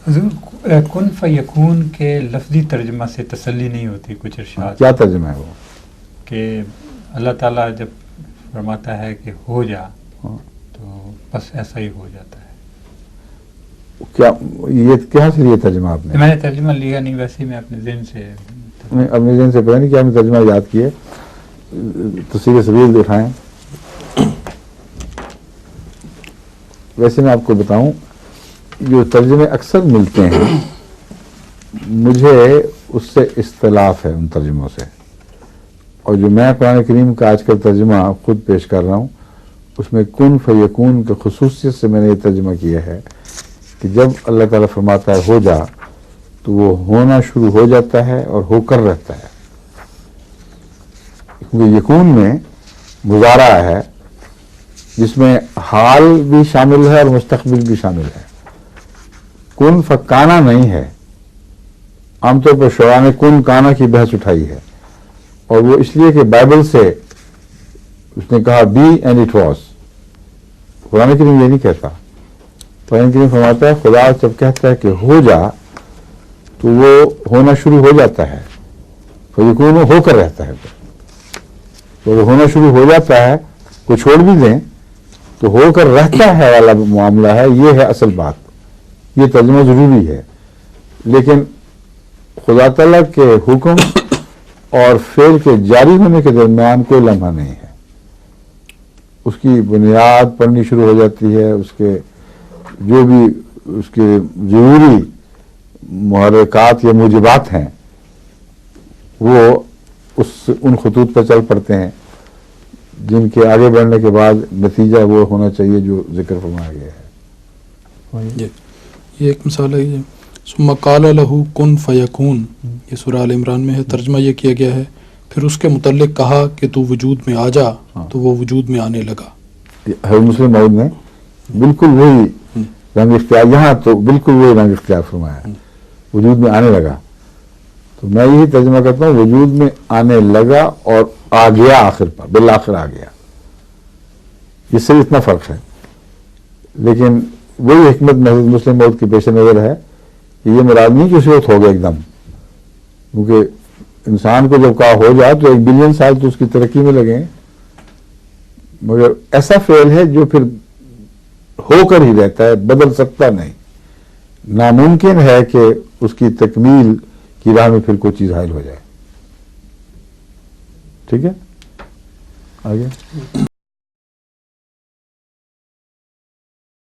حضور کن فیکون کے لفظی ترجمہ سے تسلی نہیں ہوتی، کچھ ارشاد کیا ترجمہ ہے وہ؟ کہ اللہ تعالیٰ جب فرماتا ہے کہ ہو جا تو بس ایسا ہی ہو جاتا ہے. کیا یہ کہاں سے لیا ترجمہ آپ نے؟ میں نے ترجمہ لیا نہیں، ویسے ہی میں اپنے ذہن سے اپنے ذہن سے پتہ نہیں کیا ہمیں ترجمہ یاد کیے. تفسیر سبیل دکھائیں. ویسے میں آپ کو بتاؤں جو ترجمے اکثر ملتے ہیں مجھے اس سے اختلاف ہے ان ترجموں سے، اور جو میں قرآن کریم کا آج کل ترجمہ خود پیش کر رہا ہوں اس میں کن فیکون کے خصوصیت سے میں نے یہ ترجمہ کیا ہے کہ جب اللہ تعالیٰ فرماتا ہے ہو جا تو وہ ہونا شروع ہو جاتا ہے اور ہو کر رہتا ہے. کیونکہ یکون میں مضارع ہے جس میں حال بھی شامل ہے اور مستقبل بھی شامل ہے. کن فکانا نہیں ہے. عام طور پر شعراء نے کن کانا کی بحث اٹھائی ہے، اور وہ اس لیے کہ بائبل سے اس نے کہا بی اینڈ اٹ واز. قرآن کریم یہ نہیں کہتا. قرآن کریم فرماتا ہے خدا جب کہتا ہے کہ ہو جا تو وہ ہونا شروع ہو جاتا ہے، فیکون ہو کر رہتا ہے. تو وہ ہونا شروع ہو جاتا ہے، کو چھوڑ بھی دیں تو ہو کر رہتا ہے والا معاملہ ہے. یہ ہے اصل بات. یہ ترجمہ ضروری ہے، لیکن خدا تعالیٰ کے حکم اور فعل کے جاری ہونے کے درمیان کوئی لمحہ نہیں ہے. اس کی بنیاد پڑنی شروع ہو جاتی ہے. اس کے جو بھی اس کے ضروری محرکات یا موجبات ہیں وہ ان خطوط پر چل پڑتے ہیں جن کے آگے بڑھنے کے بعد نتیجہ وہ ہونا چاہیے جو ذکر فرمایا گیا ہے. یہ ایک مثال ہے. ثم قال له کن فیکون، یہ سورہ آل عمران میں ہے. ترجمہ یہ کیا گیا ہے پھر اس کے متعلق کہا کہ تو وجود میں آ جا تو وہ وجود میں آنے لگا. حضرت مسلم موعود نے بالکل وہی رنگ اختیار، یہاں تو بالکل وہی رنگ اختیار فرمایا ہے، وجود میں آنے لگا. تو میں یہی ترجمہ کرتا ہوں وجود میں آنے لگا اور آ گیا، آخر پر بالآخر آ گیا. اس سے اتنا فرق ہے. لیکن وہی حکمت حضرت مسلم موعود کی پیش نظر ہے کہ یہ مراد نہیں کہ اسی وقت ہو گیا ایک دم، کیونکہ انسان کو جب کہا ہو جائے تو 1 بلین سال تو اس کی ترقی میں لگے ہیں، مگر ایسا فعل ہے جو پھر ہو کر ہی رہتا ہے، بدل سکتا نہیں. ناممکن ہے کہ اس کی تکمیل کی راہ میں پھر کوئی چیز حائل ہو جائے. ٹھیک ہے، آگے.